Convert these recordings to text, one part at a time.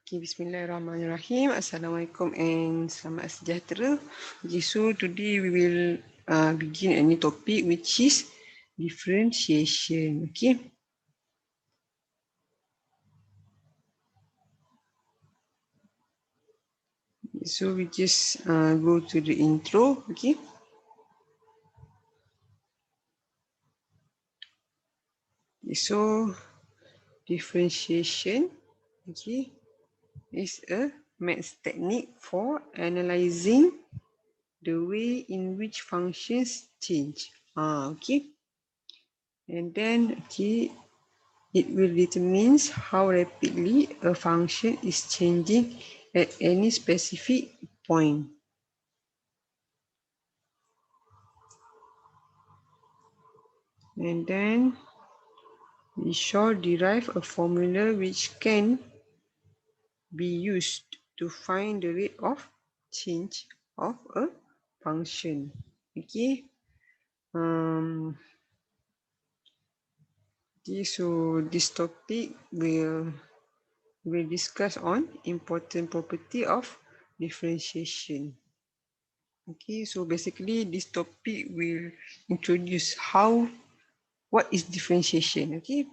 Okay, Bismillahirrahmanirrahim. Assalamualaikum and selamat sejahtera. Okay, so today we will begin a new topic which is differentiation. Okay. So we just go to the intro. Okay. So differentiation, okay, is a maths technique for analyzing the way in which functions change. Okay. And then, okay, it will determine how rapidly a function is changing at any specific point. And then we shall derive a formula which can be used to find the rate of change of a function. Okay. Okay, so this topic will discuss on important property of differentiation. Okay, so basically this topic will introduce what is differentiation, okay,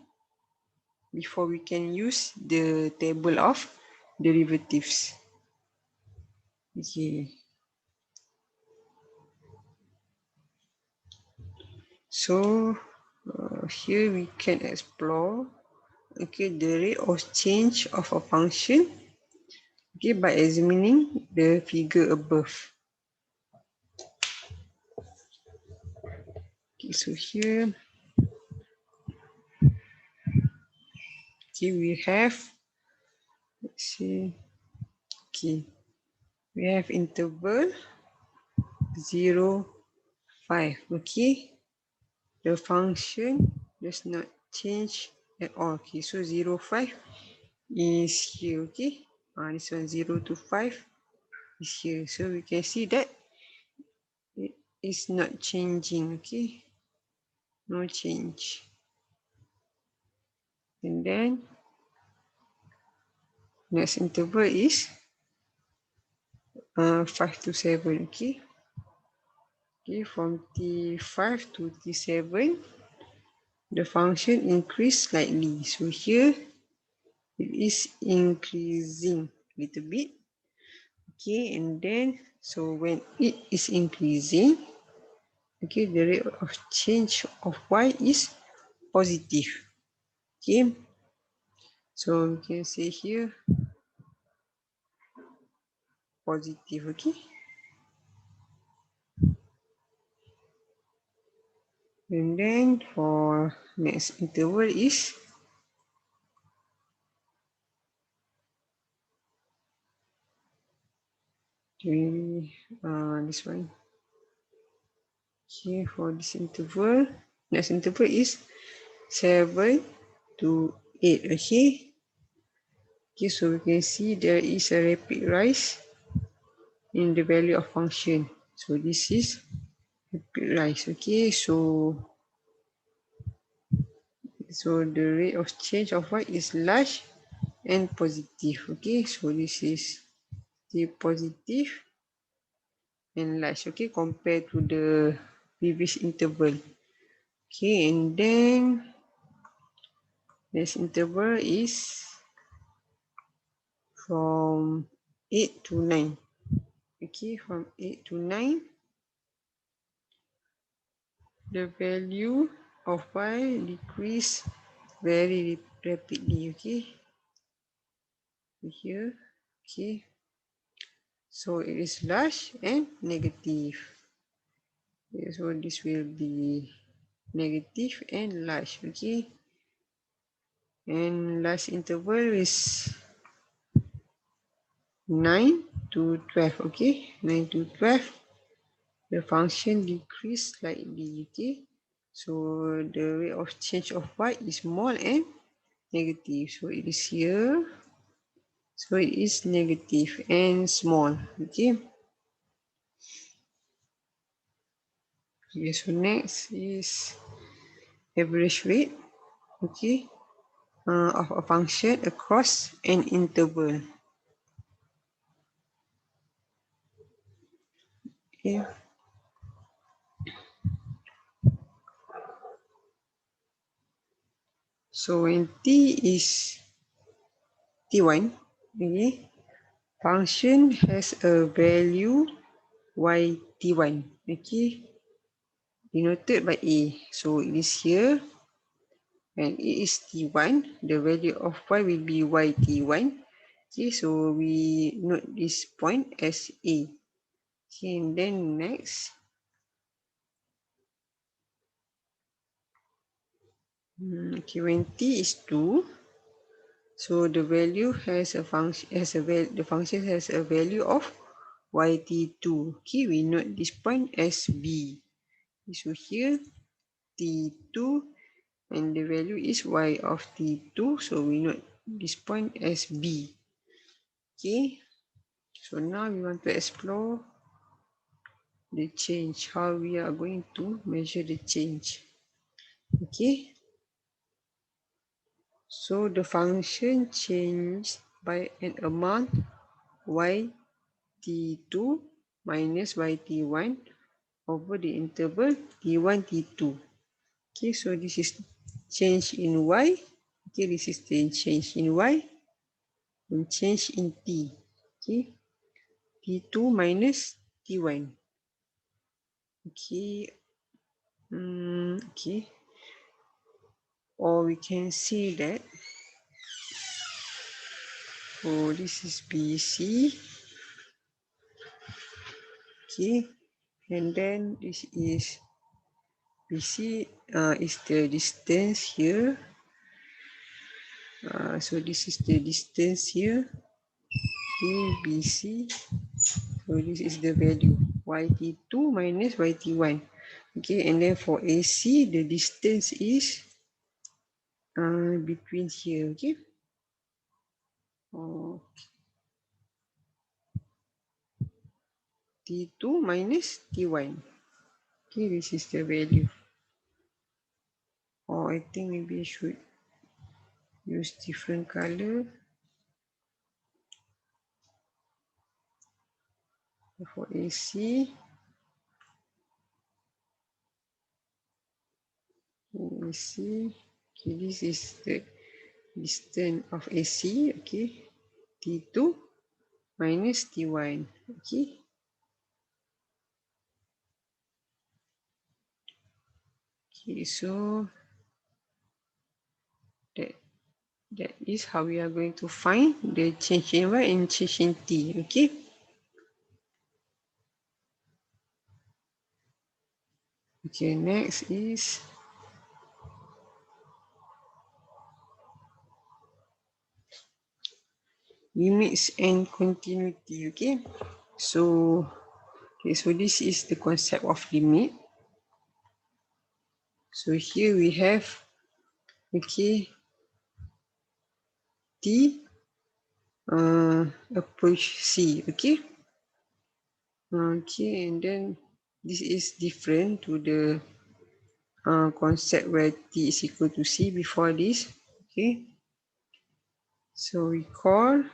before we can use the table of derivatives. Okay, so here we can explore, okay, the rate of change of a function, okay, by examining the figure above. Okay, so here, okay, we have, let's see, okay, we have interval 0, 5, okay. The function does not change at all. Okay, so 0, 5 is here, okay. This one 0 to 5 is here. So we can see that it is not changing, okay. No change. And then next interval is 5 to 7, okay. Okay, from T5 to T7, the function increase slightly. So here it is increasing a little bit. Okay, and then so when it is increasing, okay, the rate of change of y is positive. Okay, so we can say here positive. Okay, and then for next interval is this one. Okay, for this interval, next interval is 7 to 8. Okay, okay, so we can see there is a rapid rise in the value of function. So this is rapid rise. Okay, so the rate of change of y is large and positive. Okay, so this is the positive and large, okay, compared to the previous interval. Okay, and then this interval is from 8 to 9. Okay, from 8 to 9, the value of y decrease very rapidly. Okay, here, okay, so it is large and negative. Okay, so this will be negative and large. Okay, and last interval is 9 to 12. Okay, 9 to 12, the function decrease slightly. Okay, so the rate of change of y is small and negative. So it is here. So it is negative and small. Okay. Okay, so next is average rate, okay, of a function across an interval. Okay. So when t is t1, okay, function has a value y t1, okay, denoted by a. So it is here. When it is t1, the value of y will be y t1. Okay, so we note this point as a. Okay, and then next, okay, when t is 2, so the value has a function the function has a value of yt2. Okay, we note this point as b. So here t2 and the value is y of t2, so we note this point as b. Okay, so now we want to explore the change, how we are going to measure the change. Okay, so the function changed by an amount y t2 minus yt1 over the interval t1 t2. Okay, so this is change in y. Okay, this is the change in y and change in t. Okay, t2 minus t1. Okay, okay, or we can see that, oh, this is BC. Okay, and then this is BC is the distance here. So this is the distance here. Okay, BC. So this is the value yt2 minus yt1. Okay, and then for AC, the distance is between here. Okay. Oh, t2 minus t1. Okay, this is the value. Or I think maybe I should use different color. For AC, AC, okay, this is the distance of AC, okay, T2 minus T1, okay. Okay, so that is how we are going to find the change in Y and change in T, okay. Okay, next is limits and continuity, okay. So, okay, so this is the concept of limit. So here we have, okay, T approach C, okay. Okay, and then this is different to the concept where T is equal to C before this, okay. So we call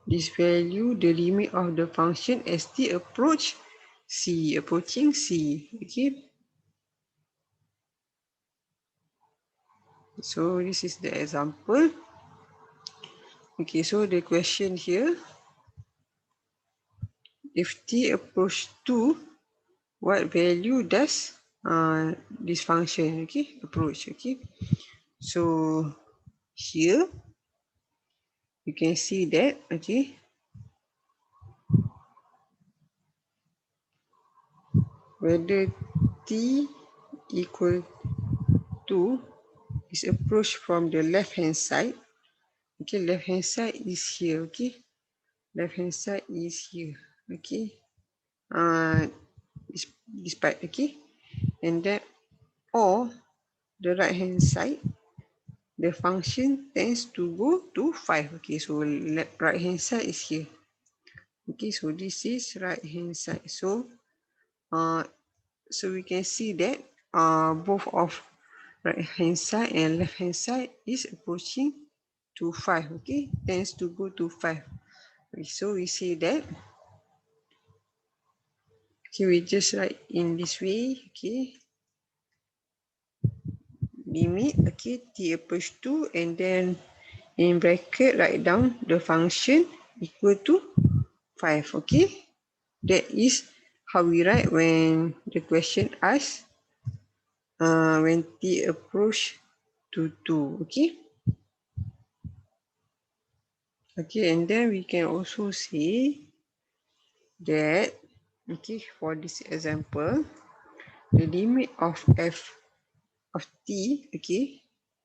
this value the limit of the function as T approach C, approaching C, okay. So this is the example. Okay, so the question here, if T approach 2, what value does this function, okay, approach, okay. So here you can see that, okay, whether T equal to is approached from the left hand side, okay, left hand side is here, okay, left hand side is here, okay, this part, okay, and then or the right hand side, the function tends to go to 5, okay, so right hand side is here, okay, so this is right hand side. So so we can see that both of right hand side and left hand side is approaching to 5, okay, tends to go to 5. Okay, so we see that, Okay, we just write in this way. Okay, limit, okay, t approach to, and then in bracket write down the function equal to 5. Okay, that is how we write when the question asks when t approach to 2. Okay, okay, and then we can also say that, okay, for this example, the limit of f of t, okay,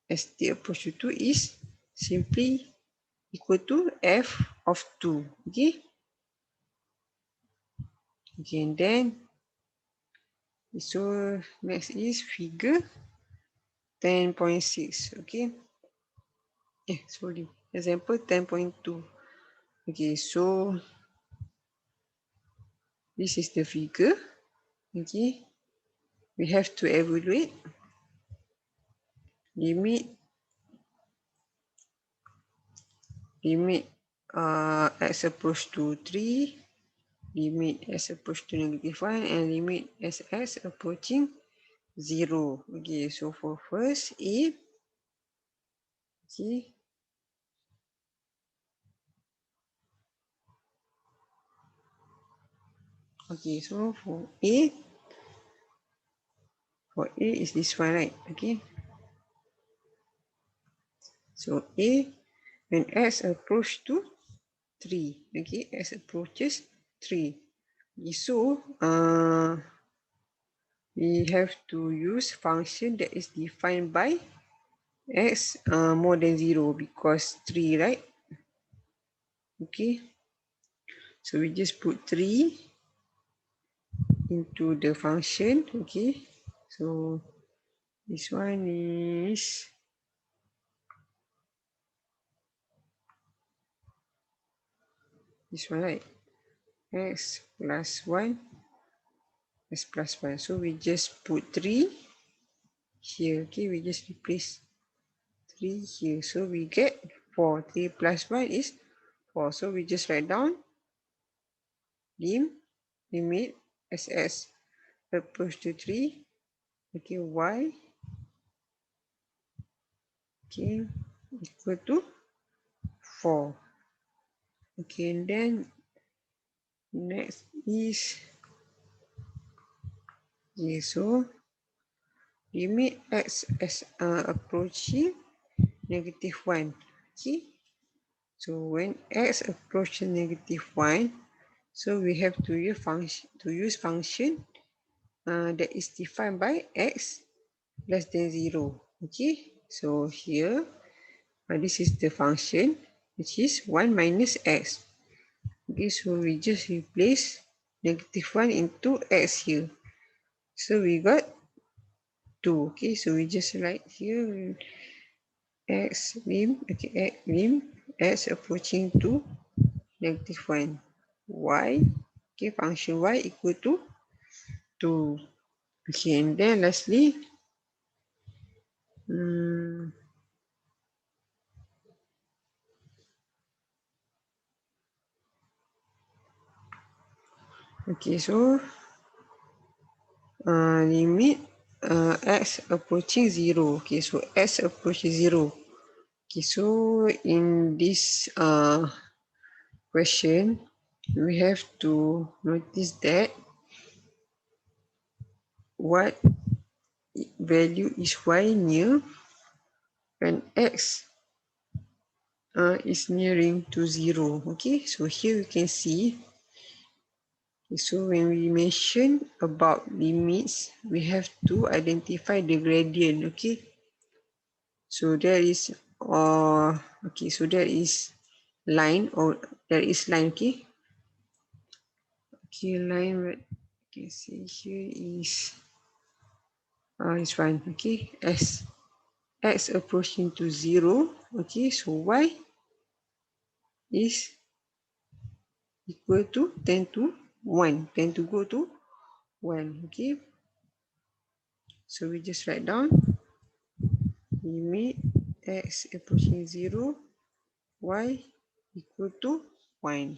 as t approach to 2 is simply equal to f of 2. Okay, okay, and then so next is figure 10.6. Okay, sorry, example 10.2. Okay, so this is the figure. Okay, we have to evaluate limit x approach to 3, limit s approach to -1, and limit s approaching 0. Okay, so for first if, okay, okay, so for a is this one, right? Okay, so a when s approach to 3, okay, s approaches 3. Okay, so we have to use function that is defined by x more than 0 because 3, right? Okay, so we just put 3 into the function. Okay, so this one is this one, right? X plus 1, x plus 1. So we just put 3 here. Okay, we just replace 3 here. So we get 4. 3 plus 1 is 4. So we just write down limit ss approach to 3. Okay, y, okay, equal to 4. Okay, and then next is, okay, so limit x as approaching -1. Okay, so when x approaches -1, so we have to use function that is defined by x less than 0. Okay, so here this is the function which is 1 minus x. Okay, so we just replace -1 into x here. So we got 2. Okay, so we just write here x lim, okay, x lim x approaching to -1, y, okay, function y equal to 2. Okay, and then lastly, okay, so limit x approaching 0. Okay, so x approaches 0. Okay, so in this question, we have to notice that what value is y near when x is nearing to 0. Okay, so here you can see, so when we mention about limits, we have to identify the gradient. Okay, so there is okay, so there is line, or there is line. Okay, okay, line, what you can see here is this one. Okay, as x approaching to 0. Okay, so y is equal to 10 to 1, 10 to go to 1. Okay, so we just write down limit x approaching 0, y equal to 1.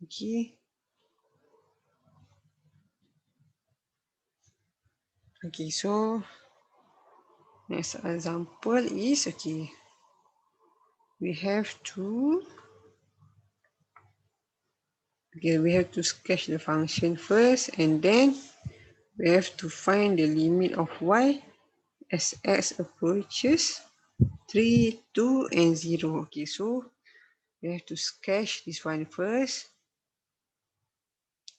Okay. Okay, so next example is, okay, we have to sketch the function first, and then we have to find the limit of y as x approaches 3, 2, and 0. Okay, so we have to sketch this one first.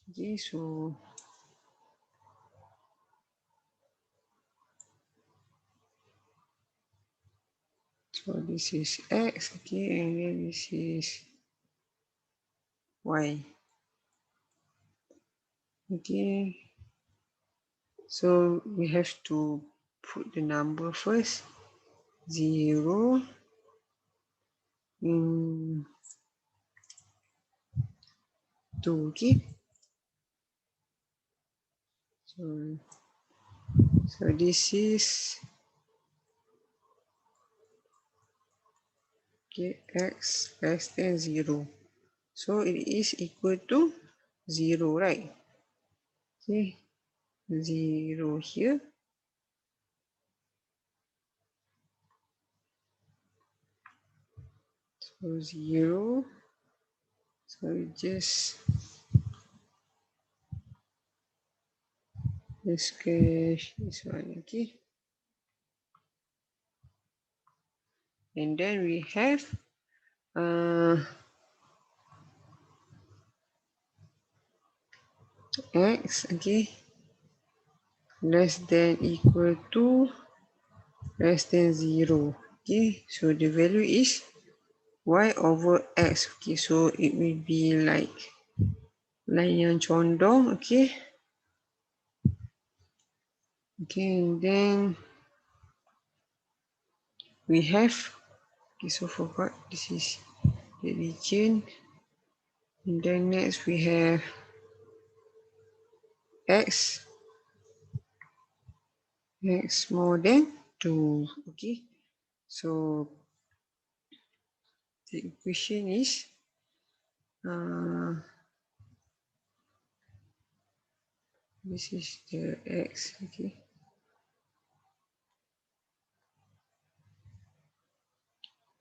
Okay, so this is x, okay, and then this is y. Okay, so we have to put the number first, 0 in 2, okay. So this is, okay, x less than 0. So it is equal to 0, right? Okay, 0 here. So 0. So we just sketch this one, okay. And then we have x, okay, less than equal to less than 0. Okay, so the value is y over x. Okay, so it will be like line yang condong, okay. Okay, and then we have, okay, so forgot, this is the region. And then next we have x more than 2, okay. So the equation is this is the x, okay.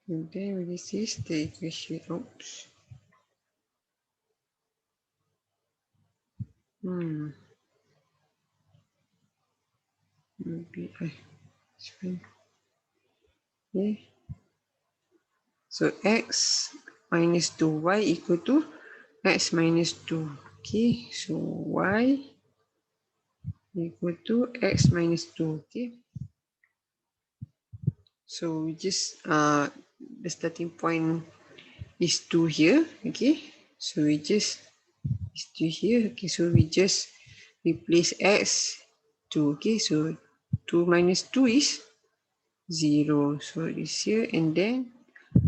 And then this is the equation. Oops. Maybe I spend. Okay. So x minus 2y equal to x minus 2. Okay. So y equal to x minus 2. Okay. So we just the starting point is 2 here. Okay. So we just is 2 here. Okay. So we just replace x 2. Okay. So 2 minus 2 is 0. So it's here, and then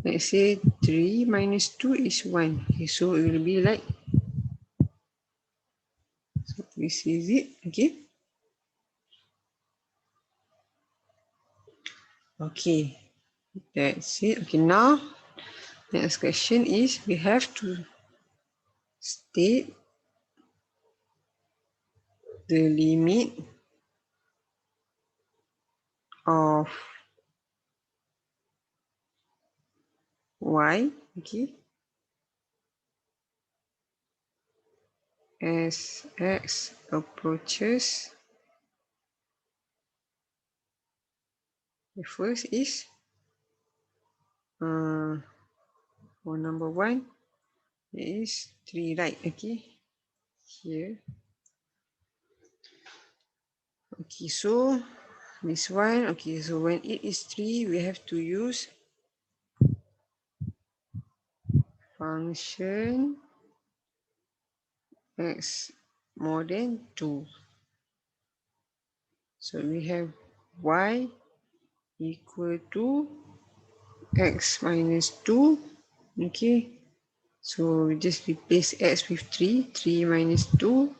let's say 3 minus 2 is 1. Okay, so it will be like, so this is it. Okay. Okay, that's it. Okay, now next question is we have to state the limit of y, okay, as x approaches. The first is for number 1 is 3, right? Okay, here. Okay, so this one, okay, so when it is 3, we have to use function x more than 2. So we have y equal to x minus 2. Okay, so we just replace x with 3. 3 minus 2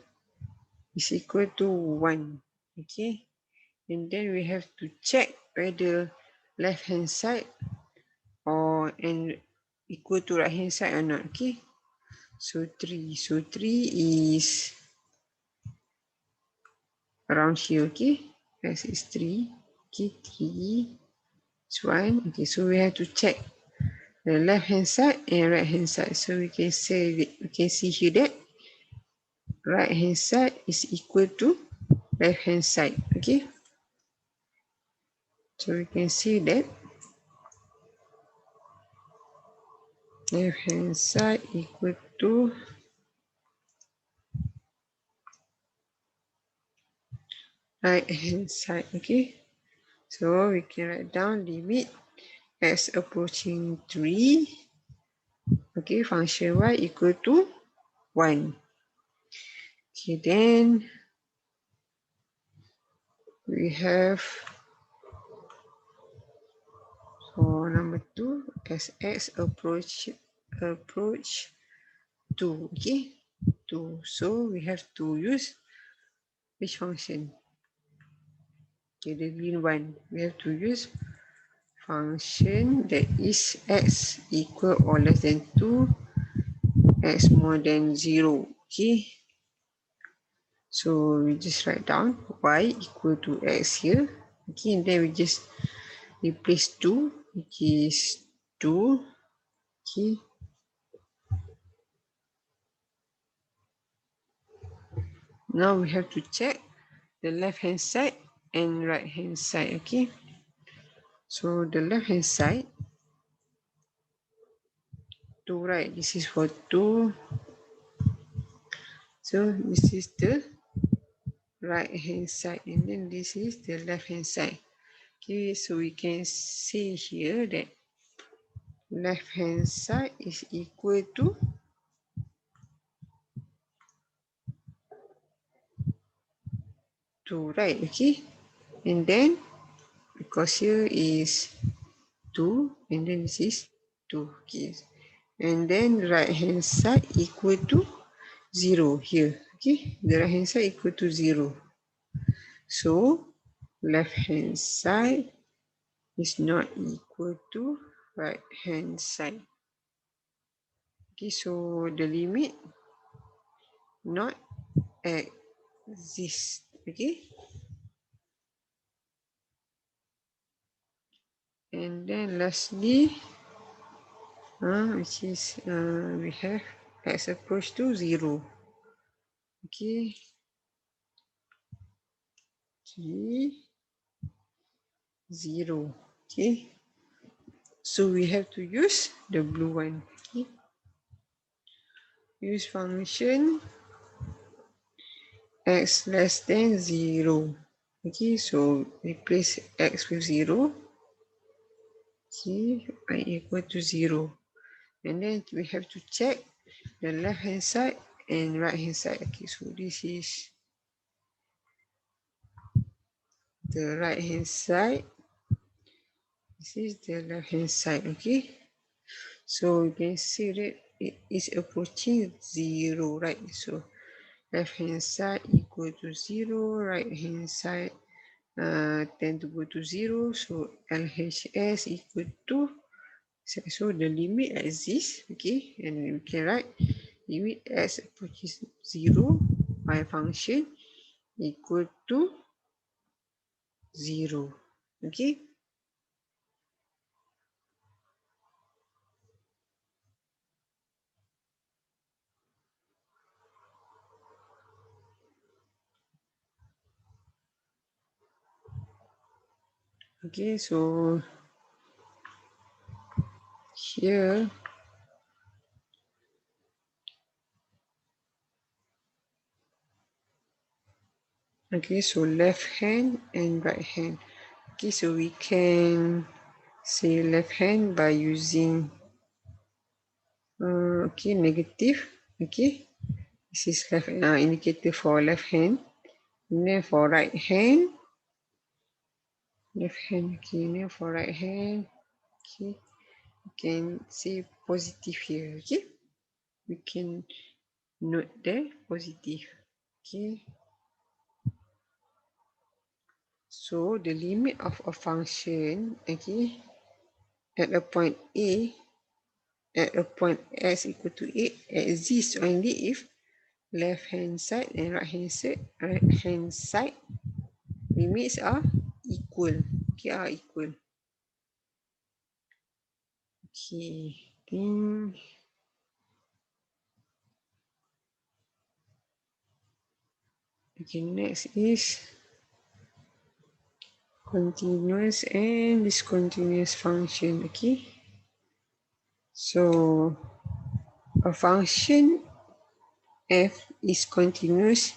is equal to 1. Okay, and then we have to check whether left hand side or and equal to right hand side or not. Okay, So 3. So 3 is around here, okay? X is 3. Okay, 3 is 1. Okay, so we have to check the left hand side and right hand side. So we can say we can see here that right hand side is equal to left hand side. Okay, so we can see that left hand side equal to right hand side. Okay, so we can write down limit x approaching 3. Okay, function y equal to 1. Okay, then we have for number 2 as x approach 2. Okay, 2. So we have to use which function? Okay, the green one. We have to use function that is x equal or less than 2, x more than 0. Okay, so we just write down y equal to x here. Okay, and then we just replace 2, which is 2. Okay, now we have to check the left hand side and right hand side. Okay, so the left hand side, 2, right? This is for 2. So this is the right hand side and then this is the left hand side. Okay, so we can see here that left hand side is equal to 2, right? Okay, and then because here is 2 and then this is 2. Okay, and then right hand side equal to 0 here. Okay, the right hand side equal to 0. So left hand side is not equal to right hand side. Okay, so the limit not exist. Okay, and then lastly, which is we have x approach to 0. Okay, 3, 0. Okay, so we have to use the blue one. Okay, use function x less than 0. Okay, so replace x with 0. Okay, y equal to 0. And then we have to check the left hand side and right hand side. Okay, so this is the right hand side. This is the left hand side. Okay, so you can see that it is approaching 0, right? So left hand side equal to 0, right hand side tend to go to 0. So LHS equal to, so the limit exists. Okay, and we can write limit s approaches 0 by function equal to 0. Okay, okay, so here, okay, so left hand and right hand. Okay, so we can say left hand by using okay, negative. Okay, this is left indicator for left hand, and then for right hand, left hand. Okay, and then for right hand, okay, you can say positive here. Okay, we can note the positive. Okay, so the limit of a function, okay, at a point A at a point s equal to 8 exists only if left hand side and right hand side limits are equal. Okay, are equal. Okay, then okay, next is continuous and discontinuous function. Okay, so a function f is continuous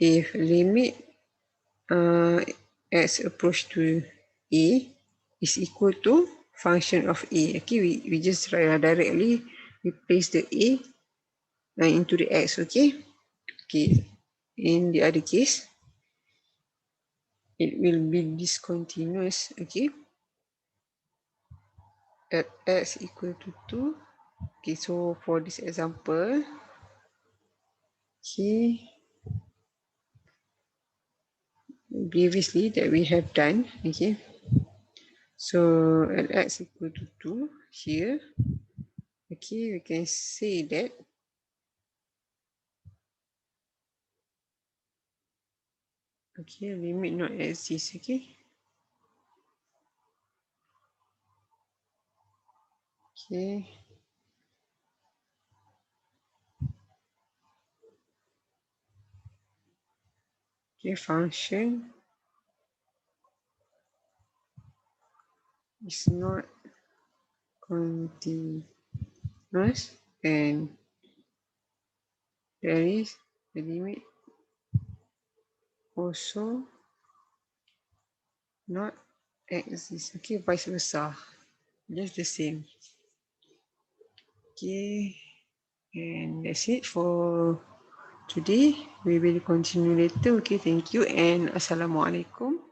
if limit as approach to a is equal to function of a. Okay, we just directly replace the a into the x. Okay, in the other case it will be discontinuous. Okay, at x equal to 2. Okay, so for this example, okay, previously that we have done. Okay, so at x equal to 2 here, okay, we can say that okay, limit not exist. Okay, okay, okay, function is not continuous and there is the limit also not exist. Okay, vice versa, just the same. Okay, and that's it for today. We will continue later. Okay, thank you and assalamualaikum.